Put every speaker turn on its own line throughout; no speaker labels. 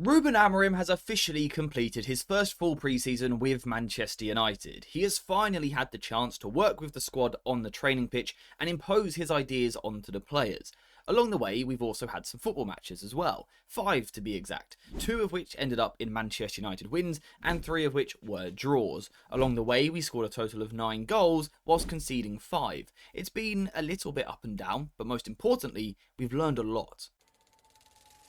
Ruben Amorim has officially completed his first full preseason with Manchester United. He has finally had the chance to work with the squad on the training pitch and impose his ideas onto the players. Along the way, we've also had some football matches as well, 5 to be exact, 2 of which ended up in Manchester United wins and 3 of which were draws. Along the way, we scored a total of 9 goals whilst conceding 5. It's been a little bit up and down, but most importantly, we've learned a lot.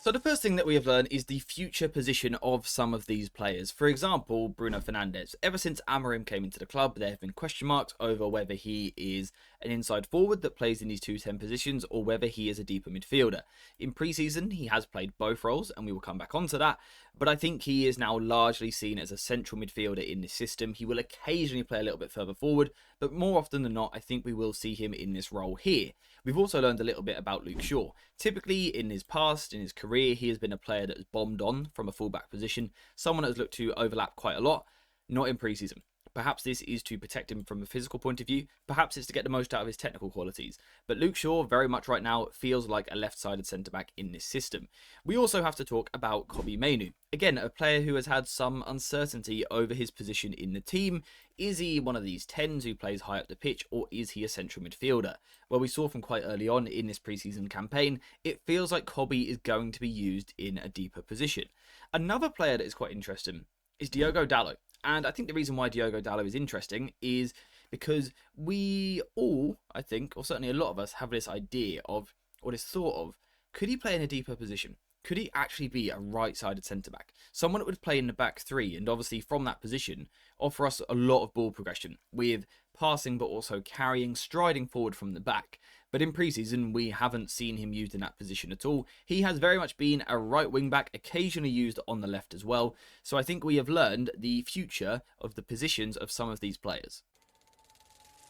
So the first thing that we have learned is the future position of some of these players. For example, Bruno Fernandes. Ever since Amorim came into the club, there have been question marks over whether he is an inside forward that plays in these 2-10 positions or whether he is a deeper midfielder. In pre-season, he has played both roles, and we will come back onto that, but I think he is now largely seen as a central midfielder in this system. He will occasionally play a little bit further forward, but more often than not, I think we will see him in this role here. We've also learned a little bit about Luke Shaw. Typically, in his past, in his career, he has been a player that has bombed on from a fullback position, someone that has looked to overlap quite a lot, not in pre-season. Perhaps this is to protect him from a physical point of view, perhaps it's to get the most out of his technical qualities. But Luke Shaw, very much right now, feels like a left-sided centre-back in this system. We also have to talk about Kobbie Mainoo. Again, a player who has had some uncertainty over his position in the team. Is he one of these 10s who plays high up the pitch, or is he a central midfielder? Well, we saw from quite early on in this pre-season campaign, it feels like Kobbie is going to be used in a deeper position. Another player that is quite interesting is Diogo Dalot. And I think the reason why Diogo Dalot is interesting is because we all, I think, or certainly a lot of us, have this idea of, or this thought of, could he play in a deeper position? Could he actually be a right-sided centre-back? Someone that would play in the back three, and obviously from that position, offer us a lot of ball progression, with passing but also carrying, striding forward from the back. But in pre-season, we haven't seen him used in that position at all. He has very much been a right wing-back, occasionally used on the left as well. So I think we have learned the future of the positions of some of these players.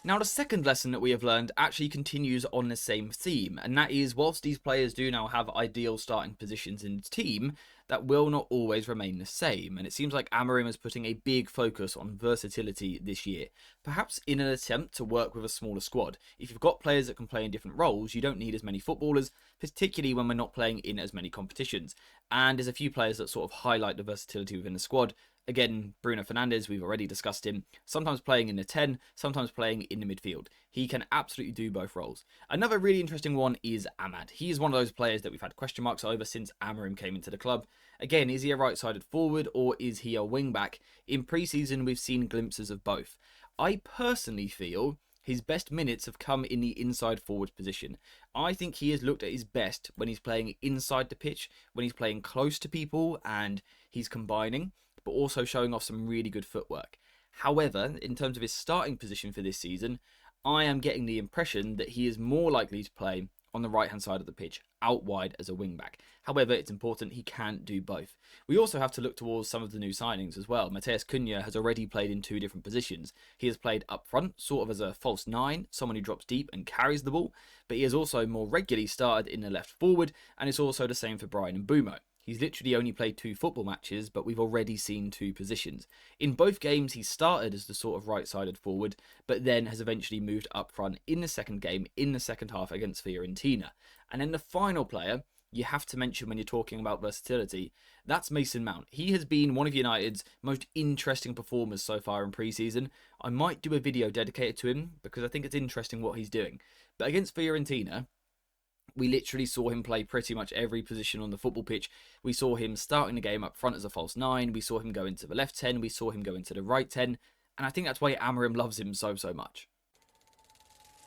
Now, the second lesson that we have learned actually continues on the same theme, and that is, whilst these players do now have ideal starting positions in the team, that will not always remain the same, and it seems like Amorim is putting a big focus on versatility this year, perhaps in an attempt to work with a smaller squad. If you've got players that can play in different roles, you don't need as many footballers, particularly when we're not playing in as many competitions, and there's a few players that sort of highlight the versatility within the squad. Again, Bruno Fernandes, we've already discussed him, sometimes playing in the 10, sometimes playing in the midfield. He can absolutely do both roles. Another really interesting one is Amad. He is one of those players that we've had question marks over since Amorim came into the club. Again, is he a right-sided forward or is he a wing-back? In pre-season, we've seen glimpses of both. I personally feel his best minutes have come in the inside forward position. I think he has looked at his best when he's playing inside the pitch, when he's playing close to people and he's combining, but also showing off some really good footwork. However, in terms of his starting position for this season, I am getting the impression that he is more likely to play on the right-hand side of the pitch, out wide as a wing-back. However, it's important he can do both. We also have to look towards some of the new signings as well. Matheus Cunha has already played in 2 different positions. He has played up front, sort of as a false 9, someone who drops deep and carries the ball, but he has also more regularly started in the left forward, and it's also the same for Bryan Mbeumo. He's literally only played 2 football matches, but we've already seen 2 positions. In both games, he started as the sort of right-sided forward, but then has eventually moved up front in the second game, in the second half against Fiorentina. And then the final player you have to mention when you're talking about versatility, that's Mason Mount. He has been one of United's most interesting performers so far in pre-season. I might do a video dedicated to him, because I think it's interesting what he's doing. But against Fiorentina, we literally saw him play pretty much every position on the football pitch. We saw him starting the game up front as a false 9. We saw him go into the left 10. We saw him go into the right 10. And I think that's why Amorim loves him so much.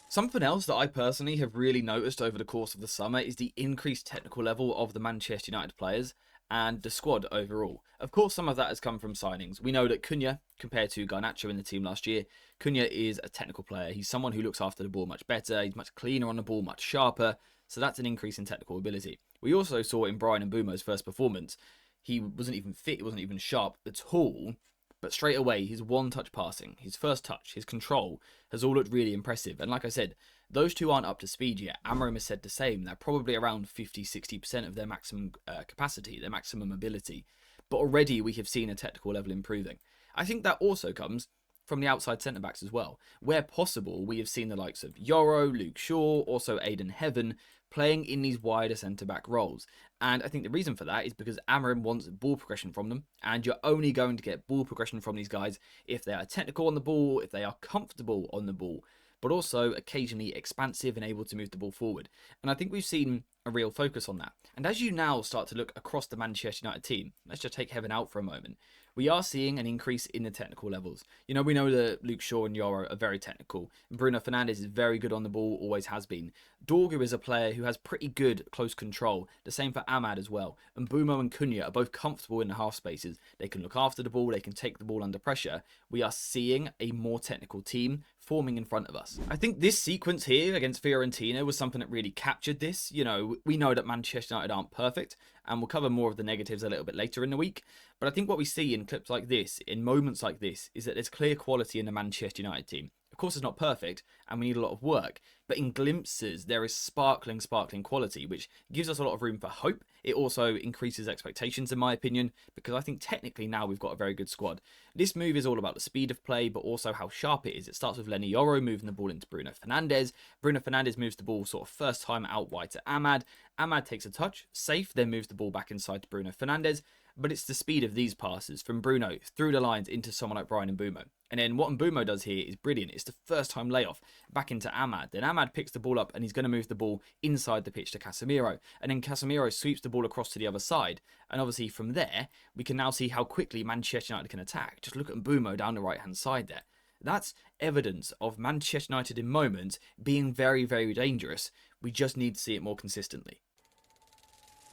Something else that I personally have really noticed over the course of the summer is the increased technical level of the Manchester United players and the squad overall. Of course, some of that has come from signings. We know that Cunha, compared to Garnacho in the team last year, Cunha is a technical player. He's someone who looks after the ball much better. He's much cleaner on the ball, much sharper. So that's an increase in technical ability. We also saw in Bryan Mbeumo's first performance, he wasn't even fit, he wasn't even sharp at all. But straight away, his one-touch passing, his first touch, his control has all looked really impressive. And like I said, those two aren't up to speed yet. Amorim has said the same. They're probably around 50-60% of their maximum capacity, their maximum ability. But already we have seen a technical level improving. I think that also comes from the outside centre-backs as well. Where possible, we have seen the likes of Yoro, Luke Shaw, also Aidan Heaven, playing in these wider centre-back roles. And I think the reason for that is because Amorim wants ball progression from them, and you're only going to get ball progression from these guys if they are technical on the ball, if they are comfortable on the ball, but also occasionally expansive and able to move the ball forward. And I think we've seen a real focus on that. And as you now start to look across the Manchester United team, let's just take Heaven out for a moment, we are seeing an increase in the technical levels. You know, we know that Luke Shaw and Yoro are very technical. Bruno Fernandes is very good on the ball, always has been. Dorgu is a player who has pretty good close control. The same for Ahmad as well. And Bumo and Cunha are both comfortable in the half spaces. They can look after the ball, they can take the ball under pressure. We are seeing a more technical team forming in front of us. I think this sequence here against Fiorentina was something that really captured this. You know, we know that Manchester United aren't perfect, and we'll cover more of the negatives a little bit later in the week. But I think what we see in clips like this, in moments like this, is that there's clear quality in the Manchester United team. Of course, it's not perfect, and we need a lot of work. But in glimpses, there is sparkling quality, which gives us a lot of room for hope. It also increases expectations, in my opinion, because I think technically now we've got a very good squad. This move is all about the speed of play, but also how sharp it is. It starts with Lenny Yoro moving the ball into Bruno Fernandes. Bruno Fernandes moves the ball sort of first time out wide to Ahmad. Ahmad takes a touch, safe, then moves the ball back inside to Bruno Fernandes. But it's the speed of these passes from Bruno through the lines into someone like Brian Mbumo. And then what Mbumo does here is brilliant. It's the first time layoff back into Ahmad. Then Ahmad picks the ball up and he's going to move the ball inside the pitch to Casemiro. And then Casemiro sweeps the ball across to the other side. And obviously from there, we can now see how quickly Manchester United can attack. Just look at Mbumo down the right-hand side there. That's evidence of Manchester United in moments being very, very dangerous. We just need to see it more consistently.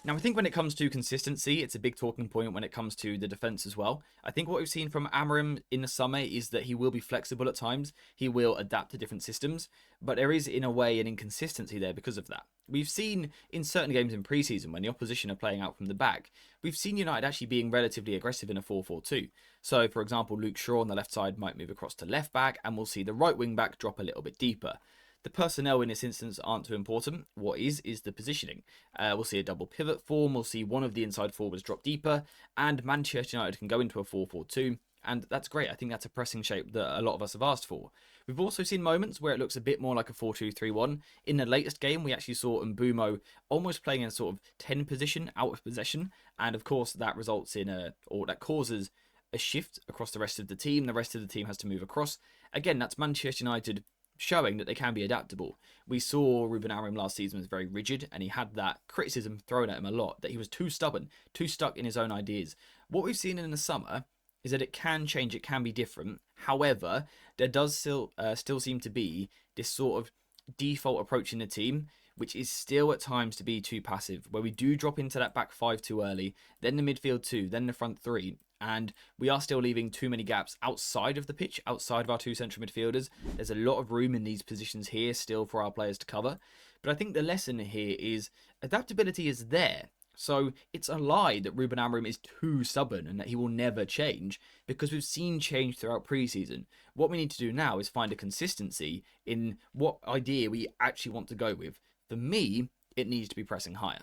Now, I think when it comes to consistency, it's a big talking point when it comes to the defence as well. I think what we've seen from Amorim in the summer is that he will be flexible at times. He will adapt to different systems. But there is, in a way, an inconsistency there because of that. We've seen in certain games in pre-season when the opposition are playing out from the back, we've seen United actually being relatively aggressive in a 4-4-2. So, for example, Luke Shaw on the left side might move across to left back, and we'll see the right wing back drop a little bit deeper. The personnel in this instance aren't too important. What is the positioning. We'll see a double pivot form. We'll see one of the inside forwards drop deeper. And Manchester United can go into a 4-4-2. And that's great. I think that's a pressing shape that a lot of us have asked for. We've also seen moments where it looks a bit more like a 4-2-3-1. In the latest game, we actually saw Mbumo almost playing in a sort of 10 position out of possession. And of course, that results in that causes a shift across the rest of the team. The rest of the team has to move across. Again, that's Manchester United showing that they can be adaptable. We saw Ruben Amorim last season was very rigid, and he had that criticism thrown at him a lot, that he was too stubborn, too stuck in his own ideas. What we've seen in the summer is that it can change, it can be different. However, there does still seem to be this sort of default approach in the team, which is still at times to be too passive, where we do drop into that back five too early, then the midfield two, then the front three, and we are still leaving too many gaps outside of the pitch, outside of our two central midfielders. There's a lot of room in these positions here still for our players to cover. But I think the lesson here is adaptability is there. So it's a lie that Ruben Amorim is too stubborn and that he will never change, because we've seen change throughout pre-season. What we need to do now is find a consistency in what idea we actually want to go with. For me, it needs to be pressing higher.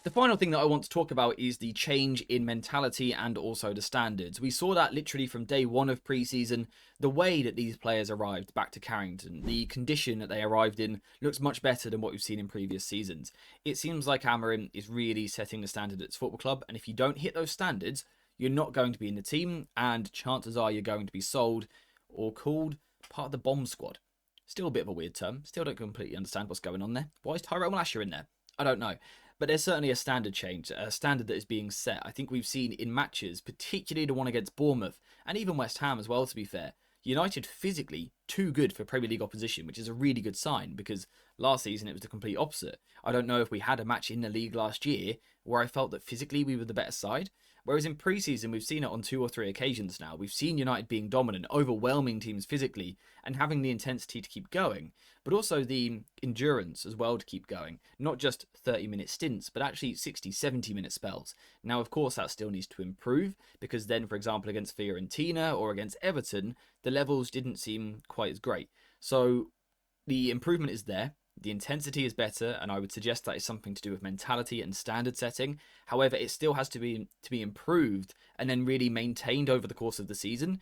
The final thing that I want to talk about is the change in mentality and also the standards. We saw that literally from day one of pre-season. The way that these players arrived back to Carrington, the condition that they arrived in, looks much better than what we've seen in previous seasons. It seems like Amorim is really setting the standard at his football club, and if you don't hit those standards, you're not going to be in the team, and chances are you're going to be sold or called part of the bomb squad. Still a bit of a weird term. Still don't completely understand what's going on there. Why is Tyrell Malacia in there? I don't know. But there's certainly a standard change, a standard that is being set. I think we've seen in matches, particularly the one against Bournemouth, and even West Ham as well, to be fair, United physically too good for Premier League opposition, which is a really good sign, because last season it was the complete opposite. I don't know if we had a match in the league last year where I felt that physically we were the better side. Whereas in pre-season, we've seen it on 2 or 3 occasions now. We've seen United being dominant, overwhelming teams physically, and having the intensity to keep going, but also the endurance as well to keep going. Not just 30-minute stints, but actually 60, 70-minute spells. Now, of course, that still needs to improve, because then, for example, against Fiorentina or against Everton, the levels didn't seem quite as great. So the improvement is there. The intensity is better, and I would suggest that is something to do with mentality and standard setting. However, it still has to be improved and then really maintained over the course of the season.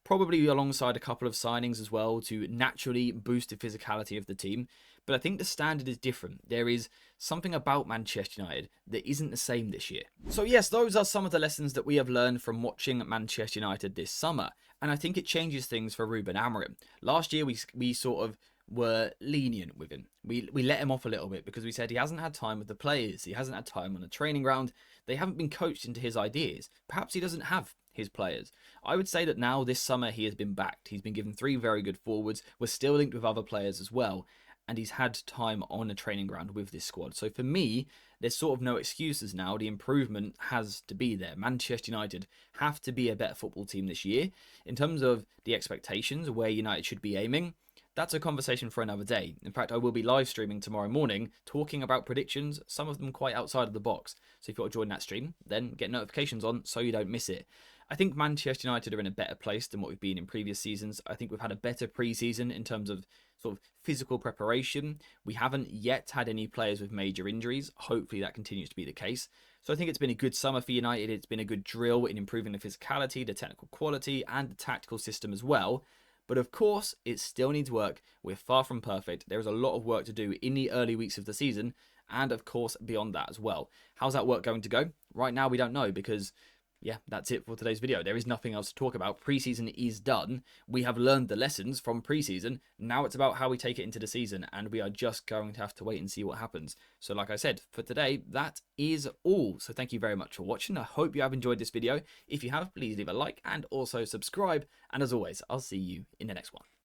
probably alongside a couple of signings as well to naturally boost the physicality of the team. But I think the standard is different. There is something about Manchester United that isn't the same this year. So yes, those are some of the lessons that we have learned from watching Manchester United this summer. And I think it changes things for Ruben Amorim. Last year, we sort of were lenient with him. We let him off a little bit because we said he hasn't had time with the players. He hasn't had time on the training ground. They haven't been coached into his ideas. Perhaps he doesn't have his players. I would say that now this summer he has been backed. He's been given 3 very good forwards. We're still linked with other players as well. And he's had time on a training ground with this squad. So for me, there's sort of no excuses now. The improvement has to be there. Manchester United have to be a better football team this year. In terms of the expectations, where United should be aiming, that's a conversation for another day. In fact, I will be live streaming tomorrow morning talking about predictions, some of them quite outside of the box. So if you want to join that stream, then get notifications on so you don't miss it. I think Manchester United are in a better place than what we've been in previous seasons. I think we've had a better pre-season in terms of sort of physical preparation. We haven't yet had any players with major injuries. Hopefully that continues to be the case. So I think it's been a good summer for United. It's been a good drill in improving the physicality, the technical quality, and the tactical system as well. But of course, it still needs work. We're far from perfect. There is a lot of work to do in the early weeks of the season, and of course, beyond that as well. How's that work going to go? Right now, we don't know because, yeah, that's it for today's video. There is nothing else to talk about. Preseason is done. We have learned the lessons from preseason. Now it's about how we take it into the season, and we are just going to have to wait and see what happens. So like I said, for today, that is all. So thank you very much for watching. I hope you have enjoyed this video. If you have, please leave a like and also subscribe. And as always, I'll see you in the next one.